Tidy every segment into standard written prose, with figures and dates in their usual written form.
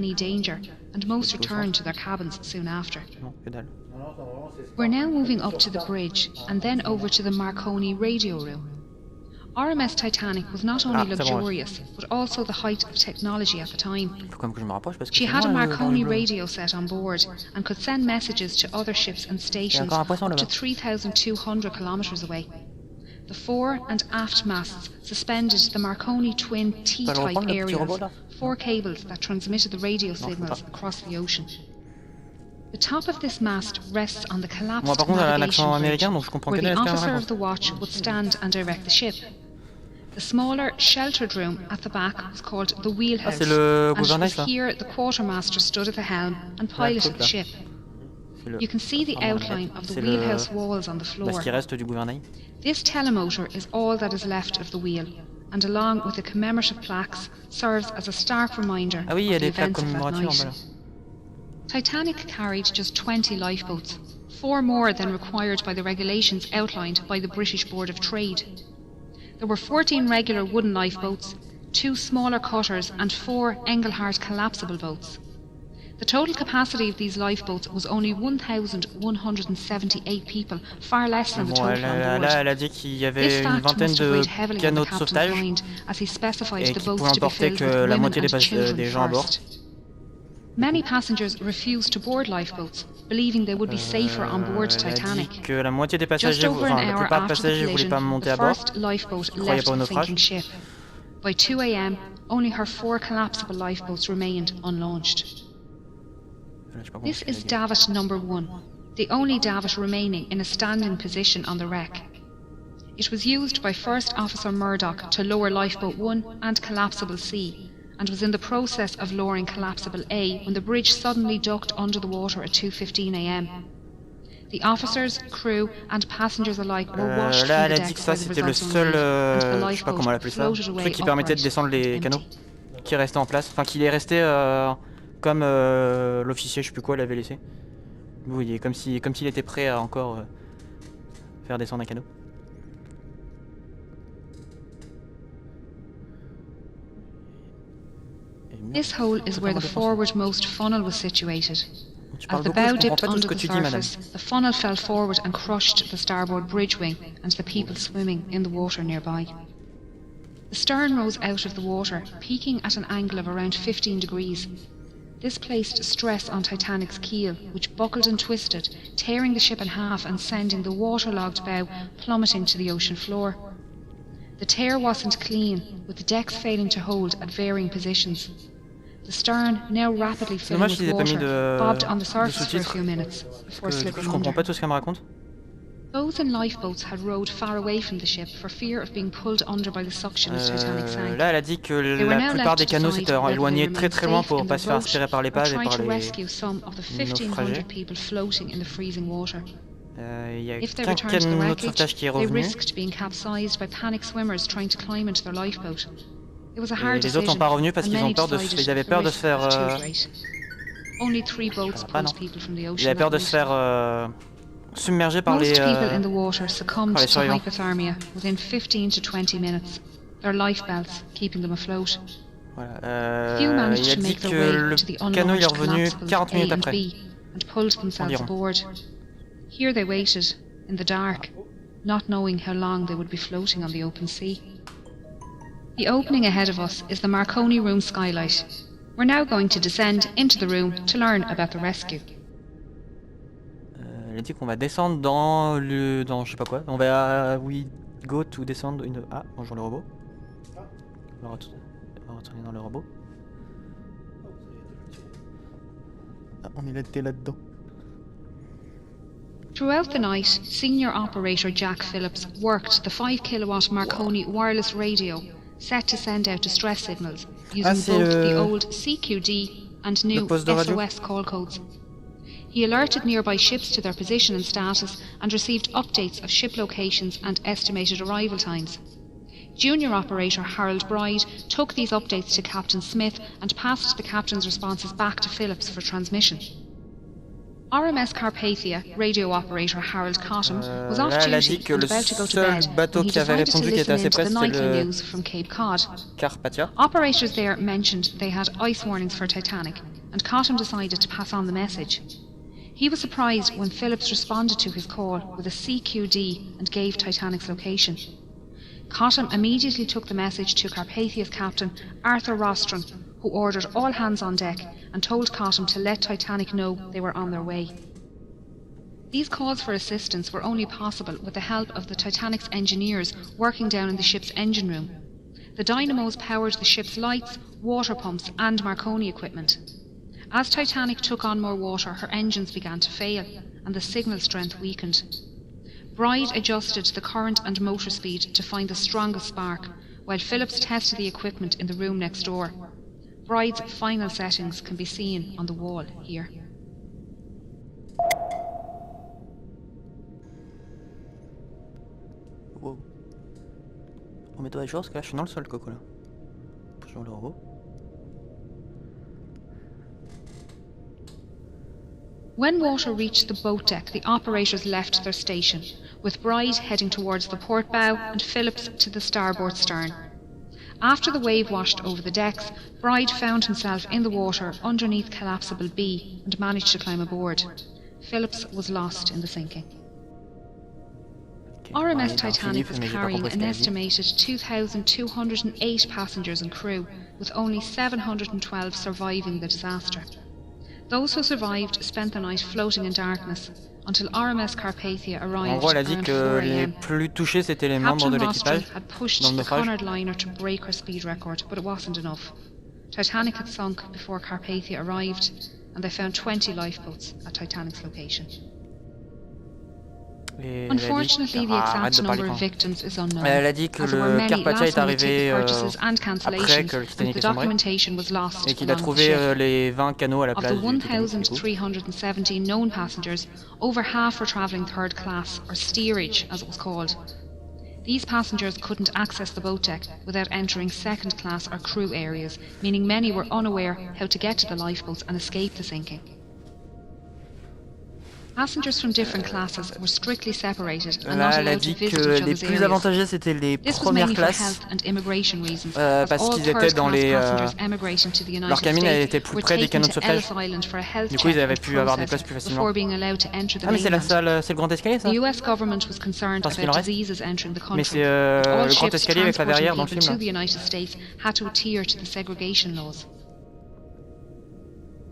any danger, and most returned to their cabins soon after. Non, que dalle. We're now moving up to the bridge, and then over to the Marconi radio room. RMS Titanic was not only luxurious, but also the height of technology at the time. Faut quand même que je me rapproche parce que She c'est had a loin, Marconi le bleu. radio set on board and could send messages to other ships and stations encore un poisson up to là-bas. 3,200 kilometers away. The fore and aft masts suspended the Marconi twin T-type reprendre le petit aerials, robot, là? 4 cables that transmitted the radio signals across the ocean. The top of this mast rests on the Moi collapsed par contre elle a un accent navigation bridge, américain donc je comprends where que the dalle à ce officer qu'elle of the raconte. watch would stand and direct the ship. The smaller, sheltered room at the back was called the wheelhouse, c'est le and it gouvernail, was ça. here the quartermaster stood at the helm and piloted the ship. C'est le- You can see the Ah, outline of the c'est wheelhouse le- walls on the Bah, floor. ce qui reste du gouvernail. This telemotor is all that is left of the wheel, and along with the commemorative plaques, serves as a stark reminder Ah oui, il y a of the des plaques events of that commémoratives en night. bas là. Titanic carried just 20 lifeboats, 4 more than required by the regulations outlined by the British Board of Trade. There were 14 regular wooden lifeboats, 2 smaller cutters and 4 Engelhard collapsible boats. The total capacity of these lifeboats was only 1,178 people, far less than the Bon, total on board. elle a dit qu'il y This avait une fact vingtaine must have de weighed heavily on canots the de captain's sauvetage mind as he specified et the qui boats pouvaient to be emporter filled que with la women moitié and des children gens à bord. first. Many passengers refused to board lifeboats, believing they would be safer on board Elle a dit Titanic. que la moitié des Just passagers, over an enfin la hour plupart des after the passagers voulaient pas collision, monter the à bord. first lifeboat Croyaient left pas au the naufrage. sinking ship. By 2 a.m., only her 4 collapsible lifeboats remained unlaunched. Voilà, je sais pas comment This je fais is la gueule. davit number 1, the only davit remaining in a standing position on the wreck. It was used by First Officer Murdoch to lower Lifeboat 1 and Collapsible C, and was in the process of lowering Collapsible A when the bridge suddenly ducked under the water at 2:15 a.m. The officers, crew and passengers alike were washed Là, from elle the a dit deck que ça by the c'était le resulting seul, wave, and the je sais pas lifeboat comment elle appelait ça, floated away truc qui permettait de upwards descendre les and canaux, empty. qui restait en place, enfin qu'il est resté comme l'officier, je sais plus quoi, l'avait laissé. Vous voyez, comme s'il était prêt à encore faire descendre un canot. This hole is where the forwardmost funnel was situated. Tu As parles the beaucoup, je bow comprends dipped pas tout ce under que the tu dis, madame. surface, the funnel fell forward and crushed the starboard bridge wing and the people swimming in the water nearby. The stern rose out of the water, peaking at an angle of around 15 degrees. This placed stress on Titanic's keel, which buckled and twisted, tearing the ship in half and sending the waterlogged bow plummeting to the ocean floor. The tear wasn't clean, with the decks failing to hold at varying positions. The stern, now rapidly filling dommage with qu'ils aient pas mis water, bobbed on the de surface for a sous-titres. few minutes before Du coup, slipping je comprends under. pas tout ce qu'elle me raconte. Those in lifeboats had rowed far away from the ship for fear of being pulled under by the suction as Titanic sank. Là, elle a dit que They were la now plupart left des to canaux decide s'étaient whether they éloignés remained très très loin safe pour in pas their se faire boat aspirer par or l'épave et try par to les rescue some of the 1,500 naufragés. people floating in the freezing water. Il y a If they qu'un returned to the canot de wreckage, sauvetage qui est they revenu. risked being capsized by panic swimmers trying to climb into their lifeboat. It was a Et hard les autres decision, sont pas revenus parce and qu'ils ont many peur de decided ils avaient the peur de risk se faire was too great. Only 3 boats ah non. pulled people from the Ils ocean avaient peur that de se night. faire submerger par Most les people in the water succumbed les to survivants. hypothermia within 15 to 20 minutes, their life belts keeping them afloat. Voilà. Few managed Il a to dit make their que way le to the canot il est unlaunched revenu collapsibles 40 A minutes and après. B and pulled themselves Environ. aboard. Here they waited, in the dark, not knowing how long they would be floating on the open sea. The opening ahead of us is the Marconi room skylight. We're now going to descend into the room to learn about the rescue. Elle a dit qu'on va descendre dans le... dans je sais pas quoi. On va... we go to descendre une... Ah, bonjour le robot. On va retourner dans le robot. Ah, on est là-dedans. Throughout the night, senior operator Jack Phillips worked the 5 kilowatt Marconi wireless radio set to send out distress signals using both the old CQD and new SOS call codes. He alerted nearby ships to their position and status and received updates of ship locations and estimated arrival times. Junior operator Harold Bride took these updates to Captain Smith and passed the captain's responses back to Phillips for transmission. RMS Carpathia radio operator Harold Cottam was off Là, elle a dit duty que and le about to go to seul bed bateau when he qui avait decided to répondu qui était listen assez into près, the c'était nightly le news from Cape Cod. Carpathia. Operators there mentioned they had ice warnings for Titanic, and Cottam decided to pass on the message. He was surprised when Phillips responded to his call with a CQD and gave Titanic's location. Cottam immediately took the message to Carpathia's captain, Arthur Rostron, who ordered all hands on deck and told Cottam to let Titanic know they were on their way. These calls for assistance were only possible with the help of the Titanic's engineers working down in the ship's engine room. The dynamos powered the ship's lights, water pumps and Marconi equipment. As Titanic took on more water, her engines began to fail and the signal strength weakened. Bride adjusted the current and motor speed to find the strongest spark, while Phillips tested the equipment in the room next door. Bride's final settings can be seen on the wall here. Wow. Remets-toi à jour parce que là je suis dans le sol, Coco là. Bonjour le robot. When water reached the boat deck, the operators left their station, with Bride heading towards the port bow and Phillips to the starboard stern. After the wave washed over the decks, Bride found himself in the water underneath collapsible B and managed to climb aboard. Phillips was lost in the sinking. RMS Titanic was carrying an estimated 2,208 passengers and crew, with only 712 surviving the disaster. Those who survived spent the night floating in darkness until RMS Carpathia arrived. En gros, elle a dit around que 4 les a.m. plus touchés c'était les membres de Captain l'équipage Rostron had pushed dans le the naufrage. Cunard liner to break her speed record, but it wasn't enough. Titanic had sunk before Carpathia arrived, and they found 20 lifeboats at Titanic's location. Unfortunately, the exact number of victims is unknown, Elle a dit que as there were le many Carpathia est last-minute ticket arrivé purchases and après cancellations, que le and Titanic the est sombré documentation was lost et qu'il a along the trouvé ship. les 20 canaux à la Of place the du Titanic. 1,317 known passengers, over half were travelling third class, or steerage as it was called. These passengers couldn't access the boat deck without entering second class or crew areas, meaning many were unaware how to get to the lifeboats and escape the sinking. Passengers from different classes were strictly separated and not Là, elle a allowed to dit visit que each les other's plus areas. avantagés c'était les This was premières mainly for classes health and immigration reasons, as parce all qu'ils étaient dans third-class les passengers emigrating to the United leur cabine elle était States plus were près des taken canaux de to sauvetage. Ellis Island for a health Du coup, ils check avaient and pu avoir des process places plus facilement. before being allowed to enter the Ah mais c'est mainland. c'est le grand escalier ça. The US government was concerned Parce qu'il about en reste. diseases entering the Mais country, c'est and all le grand ships escalier avec la transporting verrière dans le people film to the là. United States had to adhere to the segregation laws.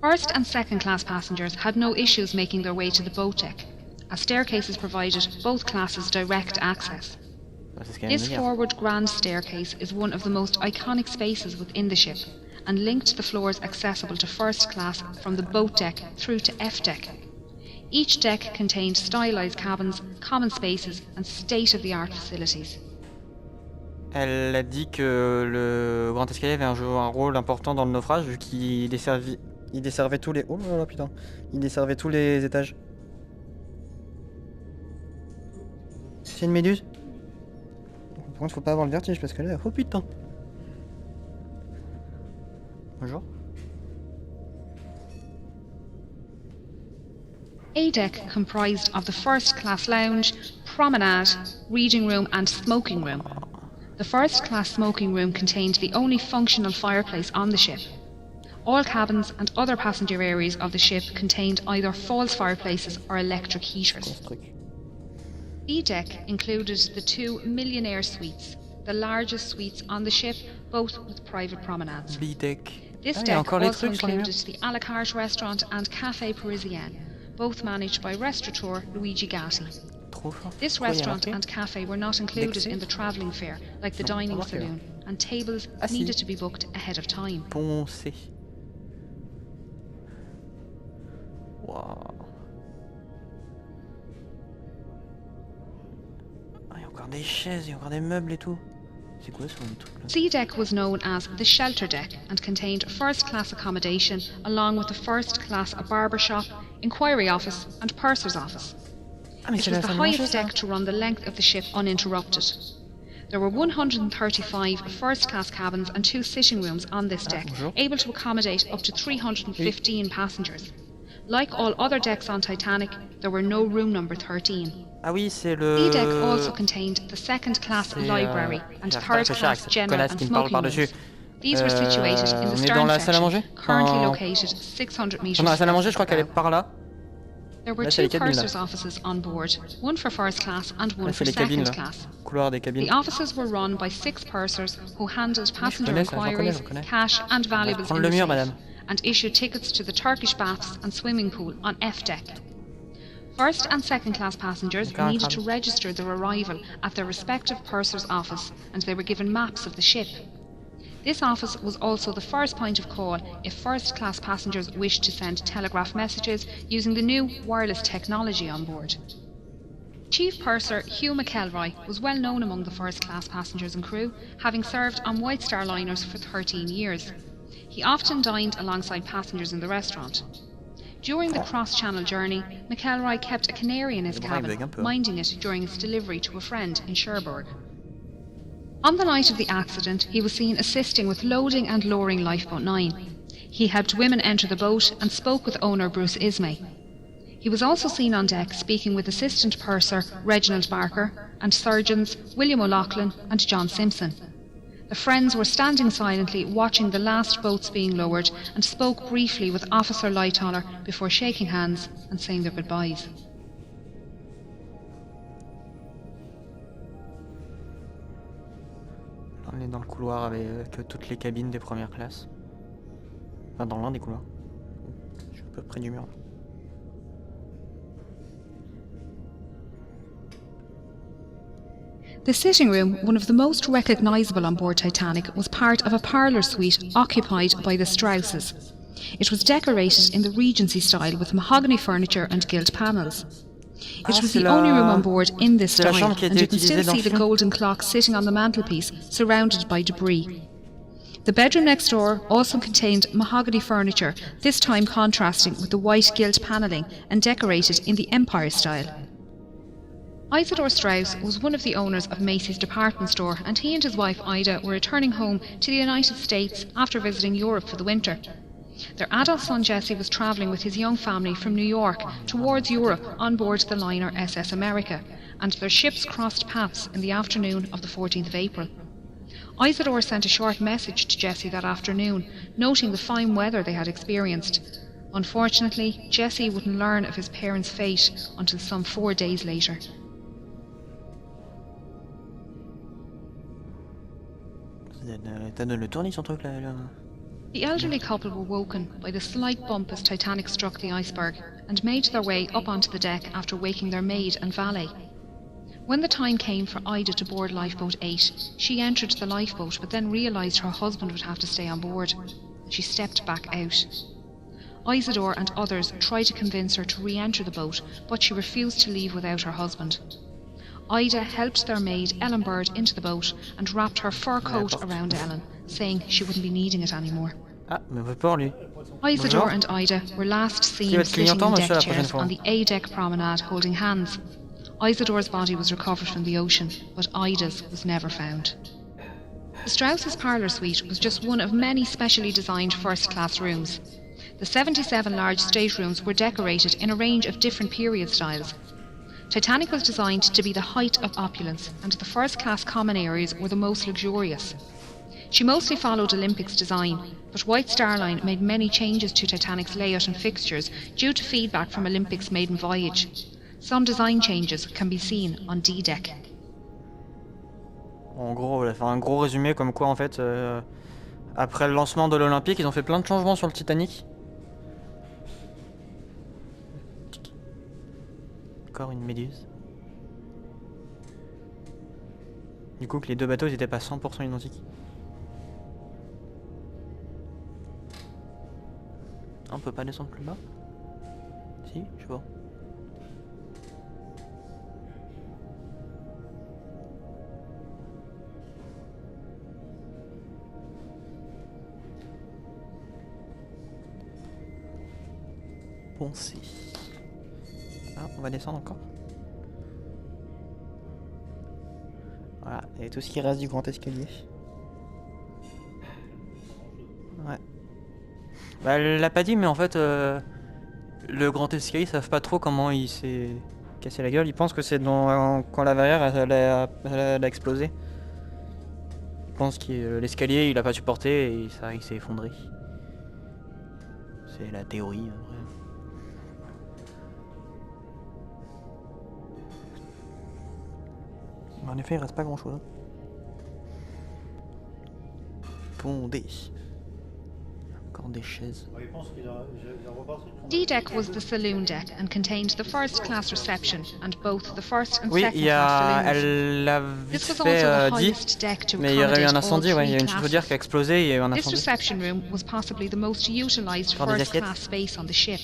First and second class passengers had no issues making their way to the boat deck, as staircases provided both classes direct access. This forward grand staircase is one of the most iconic spaces within the ship, and linked the floors accessible to first class from the boat deck through to F deck. Each deck contained stylised cabins, common spaces and state-of-the-art facilities. Elle a dit que le grand escalier avait un rôle important dans le naufrage vu qu'il desservait tous les... Oh là là putain. Il desservait tous les étages. C'est une méduse. Par contre faut pas avoir le vertige parce que là... Oh putain. Bonjour. A deck comprised of the first class lounge, promenade, reading room and smoking room. The first class smoking room contained the only functional fireplace on the ship. All cabins and other passenger areas of the ship contained either false fireplaces or electric heaters. B deck included the 2 millionaire suites, the largest suites on the ship, both with private promenades. B deck. This deck also included the a la carte restaurant and Café Parisien, both managed by restaurateur Luigi Gatti. This restaurant and cafe were not included in the travelling fare, like the dining saloon, and tables needed to be booked ahead of time. Poncé. Wow. Ah, il y a encore des chaises, il y a encore des meubles et tout. C'est quoi ce truc là? C deck was known as the shelter deck and contained first-class accommodation along with the first-class barber shop, inquiry office and purser's office. It was the highest deck to run the length of the ship uninterrupted. There were 135 first-class cabins and 2 sitting rooms on this deck, able to accommodate up to 315 passengers. Like all other decks on Titanic, there were no room number 13. Ah oui, c'est The deck le... also contained the second-class library and j'arrive pas à réfléchir avec third-class cette general connasse and qui me parle smoking par-dessus. rooms. These were situated in the On est dans stern la salle à manger? section, currently Enfin, located 600 meters dans la salle à manger, je south crois of qu'elle the est bow. par là. There were Là, c'est two les cabines, là. purser's offices on board, one for first class and one Là, for c'est les cabines, second là. class. Couloir des cabines. The offices were run by 6 pursers who handled passenger connais ça, j'en connais, inquiries, j'en connais. cash and valuables prendre in le the mur, safe, madame. and issued tickets to the Turkish baths and swimming pool on F deck. First and second class passengers needed to register their arrival at their respective purser's office, and they were given maps of the ship. This office was also the first point of call if first class passengers wished to send telegraph messages using the new wireless technology on board. Chief Purser Hugh McElroy was well known among the first class passengers and crew, having served on White Star liners for 13 years. He often dined alongside passengers in the restaurant. During the cross-channel journey, McElroy kept a canary in his cabin, minding it during its delivery to a friend in Cherbourg. On the night of the accident, he was seen assisting with loading and lowering Lifeboat 9. He helped women enter the boat and spoke with owner Bruce Ismay. He was also seen on deck speaking with Assistant Purser Reginald Barker and surgeons William O'Loughlin and John Simpson. The friends were standing silently watching the last boats being lowered and spoke briefly with Officer Lightoller before shaking hands and saying their goodbyes. On est dans le couloir avec toutes les cabines des premières classes. Enfin, dans l'un des couloirs. Je suis à peu près du mur. The sitting room, one of the most recognisable on board Titanic, was part of a parlour suite occupied by the Strausses. It was decorated in the Regency style with mahogany furniture and gilt panels. It was the only room on board in this style, and you can still see the golden clock sitting on the mantelpiece, surrounded by debris. The bedroom next door also contained mahogany furniture, this time contrasting with the white gilt panelling and decorated in the Empire style. Isidore Strauss was one of the owners of Macy's department store, and he and his wife Ida were returning home to the United States after visiting Europe for the winter. Their adult son Jesse was travelling with his young family from New York towards Europe on board the liner SS America, and their ships crossed paths in the afternoon of the 14th of April. Isidore sent a short message to Jesse that afternoon, noting the fine weather they had experienced. Unfortunately, Jesse wouldn't learn of his parents' fate until some 4 days later. T'as donné le tournis son truc là. The elderly couple were woken by the slight bump as Titanic struck the iceberg and made their way up onto the deck after waking their maid and valet. When the time came for Ida to board Lifeboat 8, she entered the lifeboat but then realised her husband would have to stay on board. She stepped back out. Isidore and others tried to convince her to re-enter the boat, but she refused to leave without her husband. Ida helped their maid Ellen Bird into the boat and wrapped her fur coat around Ellen, saying she wouldn't be needing it anymore. Ah, mais on veut pas lui. Isidore and Ida were last seen sitting in deck chairs on the A-deck promenade holding hands. Isidore's body was recovered from the ocean, but Ida's was never found. The Strausses' parlour suite was just one of many specially designed first-class rooms. The 77 large staterooms were decorated in a range of different period styles. Titanic was designed to be the height of opulence, and the first-class common areas were the most luxurious. She mostly followed Olympic's design, but White Star Line made many changes to Titanic's layout and fixtures due to feedback from Olympic's maiden voyage. Some design changes can be seen on D-deck. En gros, voilà, faire un gros résumé comme quoi en fait, après le lancement de l'Olympique, ils ont fait plein de changements sur le Titanic. Encore une méduse. Du coup que les deux bateaux n'étaient pas 100% identiques. Ah, on peut pas descendre plus bas? Si, je vois. Pensez. Ah, on va descendre encore. Voilà, et tout ce qui reste du grand escalier. Ouais. Bah, elle l'a pas dit, mais en fait, le grand escalier, ils savent pas trop comment il s'est cassé la gueule. Ils pensent que c'est quand la barrière elle a explosé. Ils pensent que l'escalier il a pas supporté et ça il s'est effondré. C'est la théorie. Vrai. En effet, il reste pas grand chose. Pondé. Encore des chaises. D deck was the saloon deck and contained the first class reception and both the first and Oui, second class saloons. elle l'a vite This was fait also the dit, highest deck to mais il y aurait eu un accommodate all incendie, ouais, il y a three une petite chaudière qui a classes. explosé et il y a eu un This incendie. reception room was possibly the most utilized Dans des first assiettes. class space on the ship.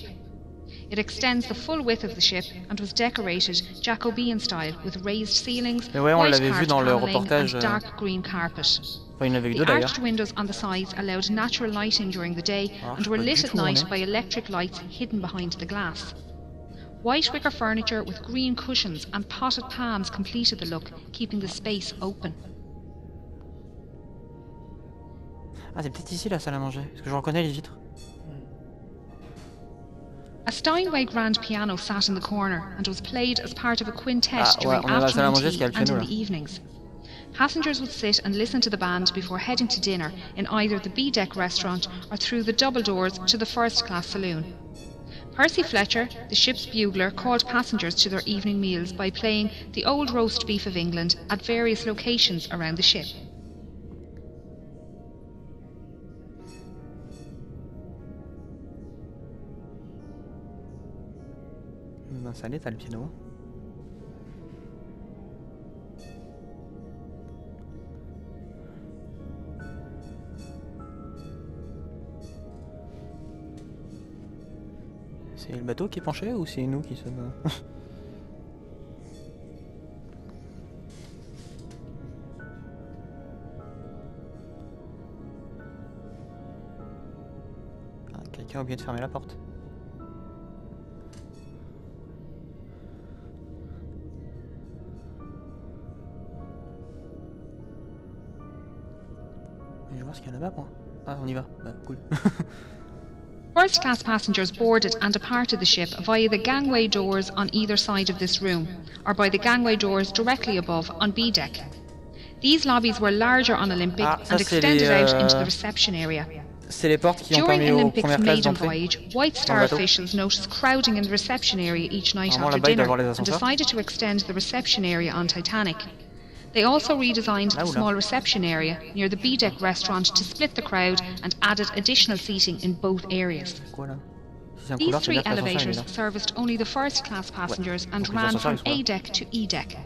It extends the full width of the ship and was decorated Jacobean style with raised ceilings, Mais ouais, on white l'avait vu carved dans le paneling reportage. and dark green carpet. Enfin, il y en avait eu deux The d'ailleurs. arched windows on the sides allowed natural lighting during the day Ah, and je were peux lit du at tout night tourner. by electric lights hidden behind the glass. White wicker furniture with green cushions and potted palms completed the look, keeping the space open. Ah, c'est peut-être ici la salle à manger, parce que je reconnais les vitres. A Steinway grand piano sat in the corner and was played as part of a quintet Ah, ouais, during on est dans la salle à afternoon manger, parce tea qu'il y a le and piano in là. the evenings. Passengers would sit and listen to the band before heading to dinner in either the B-deck restaurant or through the double doors to the first-class saloon. Percy Fletcher, the ship's bugler, called passengers to their evening meals by playing the Old Roast Beef of England at various locations around the ship. Dans la salle, t'as le piano. C'est le bateau qui est penché ou c'est nous qui sommes... Ah, quelqu'un a oublié de fermer la porte. Je vais voir ce qu'il y a là-bas, moi. Ah, on y va. Bah, cool. First class passengers boarded and departed the ship via the gangway doors on either side of this room, or by the gangway doors directly above on B deck. These lobbies were larger on Olympic Ah, ça, and c'est extended les, out into the reception area. C'est les portes qui ont During permis aux Olympic's premières classes maiden d'entrer. voyage, White Star bateau. officials noticed crowding in the reception area each night Normalement, after là-bas, il doit dinner y avoir les and ascenseurs. decided to extend the reception area on Titanic. They also redesigned Là the ou là? small reception area near the B-deck restaurant to split the crowd and added additional seating in both areas. Quoi là? Si c'est un These couloir, c'est three bien que l'ascenseur il est elevators là. serviced only the first-class passengers and Donc les ran ascenseurs, from ils sont là. A deck to E deck.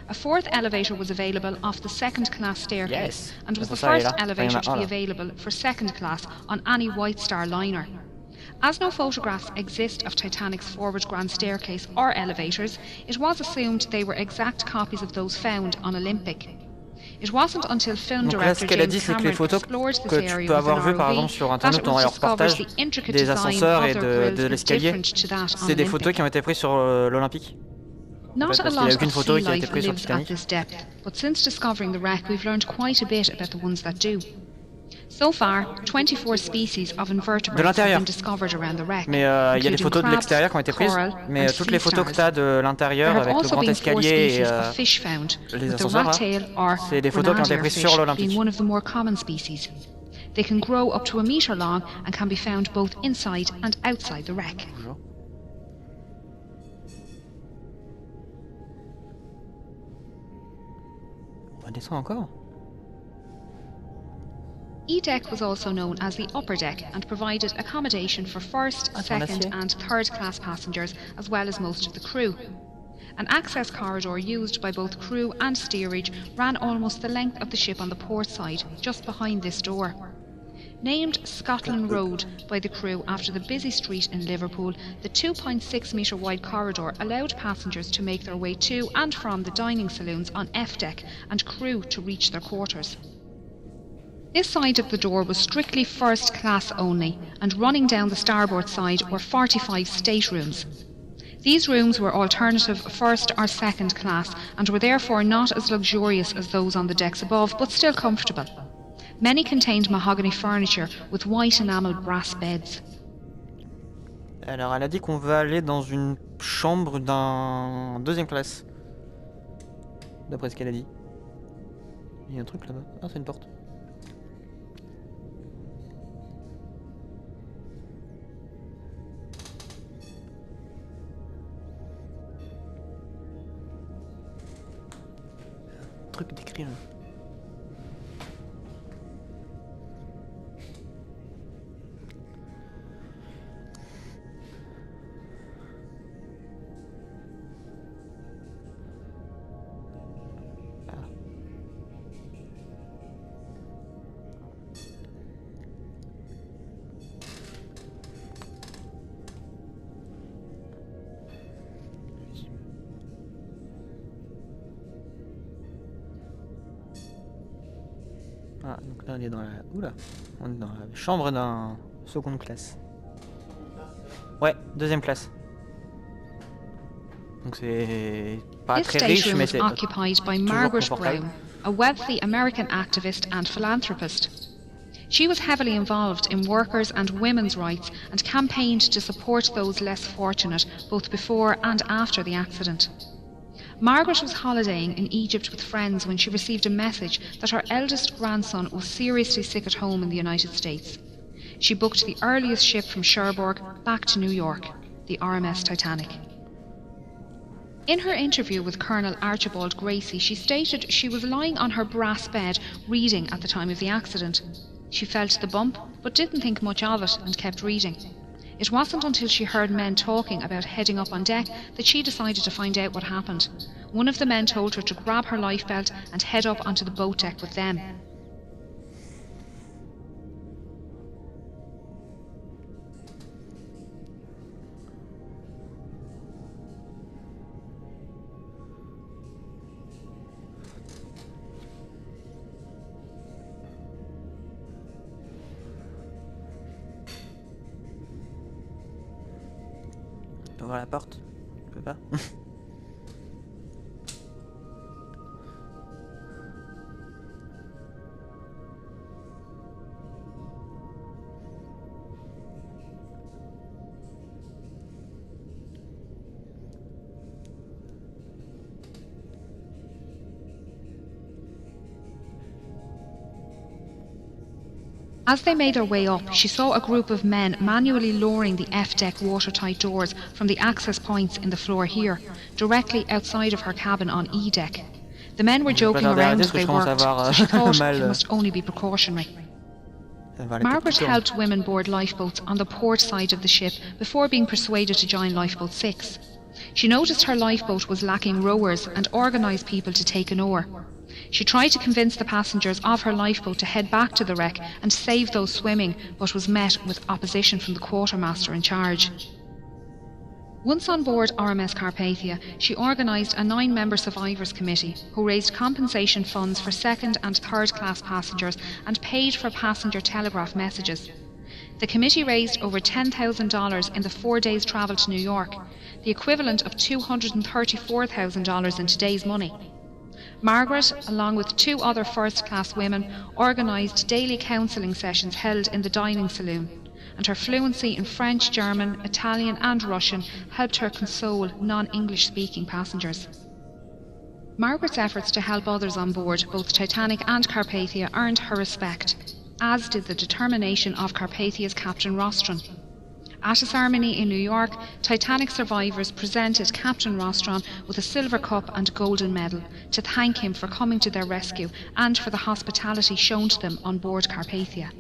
A fourth elevator was available off the second-class staircase Yes. and was the L'ascenseur, il est first là. elevator to Enfin, il y en a be un, là. available for second class on any White Star liner. As no photographs exist of Titanic's forward grand staircase or elevators, it was assumed they were exact copies of those found on Olympic. It wasn't until film Donc là, ce director qu'elle a James dit, c'est que les Cameron photos explored this que tu area peux with avoir an vues par exemple ROV sur that internet it dans was les discovered reportages the intricate des design ascenseurs of et their de grills was l'escalier, different to that on c'est des photos Olympic. qui ont été prises sur l'Olympique. Not parce a qu'il y a lot aucune of photo sea qui a été life prise sur lives at Titanic. this depth, but since discovering the wreck, we've learned quite a bit about the ones that do. So far, 24 species of De invertebrates have l'intérieur. been discovered around the wreck, Mais il y a des including photos de crabs, l'extérieur qui ont été prises, coral, mais and toutes les sea photos que tu stars. as de There l'intérieur have avec le also grand been 4 escalier et species of fish found, les with the ascenseurs là, rat-tail or c'est des photos qui ont été grenadier prises fish sur l'Olympique. being one of the more common species. They can grow up to a metre long and can be found both inside and outside the wreck. Bonjour. On va descendre encore. E-deck was also known as the upper deck and provided accommodation for first, Ah, c'est en second acier. and third class passengers as well as most of the crew. An access corridor used by both crew and steerage ran almost the length of the ship on the port side, just behind this door. Named Scotland Road by the crew after the busy street in Liverpool, the 2.6 metre wide corridor allowed passengers to make their way to and from the dining saloons on F deck and crew to reach their quarters. This side of the door was strictly first class only, and running down the starboard side were 45 staterooms. These rooms were alternative first or second class and were therefore not as luxurious as those on the decks above, but still comfortable. Many contained mahogany furniture with white enamelled brass beds. Alors, elle a dit qu'on va aller dans une chambre d'un deuxième classe. D'après ce qu'elle a dit. Il y a un truc là-bas. Ah, c'est une porte. Un truc d'écrit là. Ah, donc là on est dans la... Oula, on est dans la chambre d'un seconde classe. Ouais, deuxième classe. Donc c'est pas This très riche, stateroom mais was c'est occupied by toujours Margaret confortable. Brown, a wealthy American activist and philanthropist. She was heavily involved in workers' and women's rights and campaigned to support those less fortunate both before and after the accident. Margaret was holidaying in Egypt with friends when she received a message that her eldest grandson was seriously sick at home in the United States. She booked the earliest ship from Cherbourg back to New York, the RMS Titanic. In her interview with Colonel Archibald Gracie, she stated she was lying on her brass bed reading at the time of the accident. She felt the bump, but didn't think much of it and kept reading. It wasn't until she heard men talking about heading up on deck that she decided to find out what happened. One of the men told her to grab her lifebelt and head up onto the boat deck with them. Tu peux ouvrir la porte? Tu peux pas? As they made their way up, she saw a group of men manually lowering the F-deck watertight doors from the access points in the floor here, directly outside of her cabin on E-deck. The men were joking around as they worked, so she thought it must only be precautionary. Margaret helped women board lifeboats on the port side of the ship before being persuaded to join Lifeboat 6. She noticed her lifeboat was lacking rowers and organised people to take an oar. She tried to convince the passengers of her lifeboat to head back to the wreck and save those swimming, but was met with opposition from the quartermaster in charge. Once on board RMS Carpathia, she organised a 9-member survivors committee who raised compensation funds for second and third class passengers and paid for passenger telegraph messages. The committee raised over $10,000 in the 4 days' travel to New York, the equivalent of $234,000 in today's money. Margaret, along with 2 other first-class women, organised daily counselling sessions held in the dining saloon, and her fluency in French, German, Italian and Russian helped her console non-English speaking passengers. Margaret's efforts to help others on board both Titanic and Carpathia earned her respect, as did the determination of Carpathia's Captain Rostron. At a ceremony in New York, Titanic survivors presented Captain Rostron with a silver cup and golden medal to thank him for coming to their rescue and for the hospitality shown to them on board Carpathia.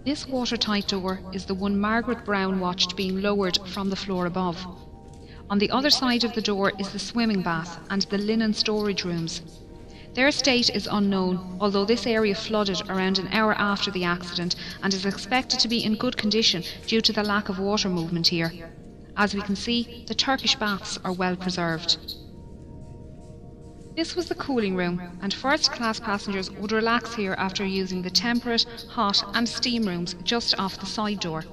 This watertight door is the one Margaret Brown watched being lowered from the floor above. On the other side of the door is the swimming bath and the linen storage rooms. Their state is unknown, although this area flooded around an hour after the accident and is expected to be in good condition due to the lack of water movement here. As we can see, the Turkish baths are well preserved. This was the cooling room, and first-class passengers would relax here after using the temperate, hot and steam rooms just off the side door.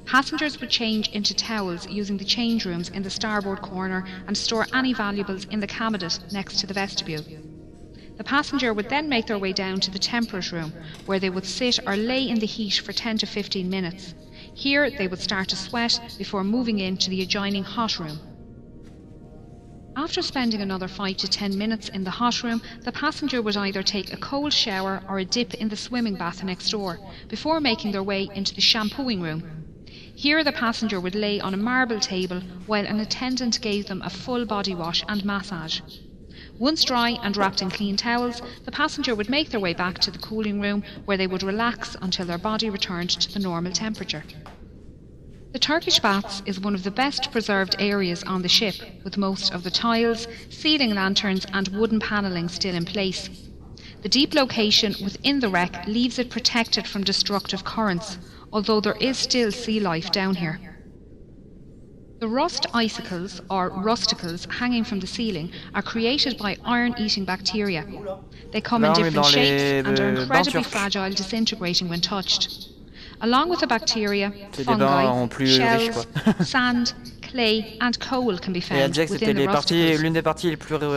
Passengers would change into towels using the change rooms in the starboard corner and store any valuables in the cabinet next to the vestibule. The passenger would then make their way down to the temperate room, where they would sit or lay in the heat for 10 to 15 minutes. Here they would start to sweat before moving into the adjoining hot room. After spending another 5 to 10 minutes in the hot room, the passenger would either take a cold shower or a dip in the swimming bath next door, before making their way into the shampooing room. Here the passenger would lay on a marble table while an attendant gave them a full body wash and massage. Once dry and wrapped in clean towels, the passenger would make their way back to the cooling room, where they would relax until their body returned to the normal temperature. The Turkish baths is one of the best preserved areas on the ship, with most of the tiles, ceiling lanterns and wooden panelling still in place. The deep location within the wreck leaves it protected from destructive currents, although there is still sea life down here. The rust icicles, or rusticles, hanging from the ceiling are created by iron-eating bacteria. They come in different shapes and are incredibly fragile, disintegrating when touched. Along with the bacteria, fungi, shells, sand, clay and coal can be found within the rusticles.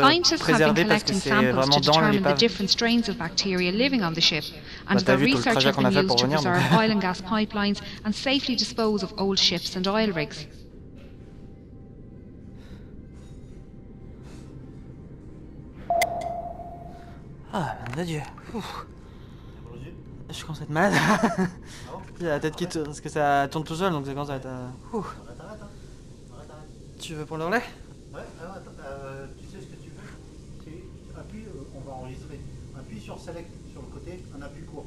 Scientists have been collecting samples to determine the different strains of bacteria living on the ship, and their research has been used to preserve oil and gas pipelines and safely dispose of old ships and oil rigs. Ah, mon Dieu. Ouf. Je commence à être malade. J'ai la tête qui tourne, parce que ça tourne tout seul, donc ça commence à être... Arrête. Tu veux prendre le relais? Ouais, alors attends, tu sais ce que tu veux? Appuie, on va enregistrer. Appuie sur Select, sur le côté, un appui court.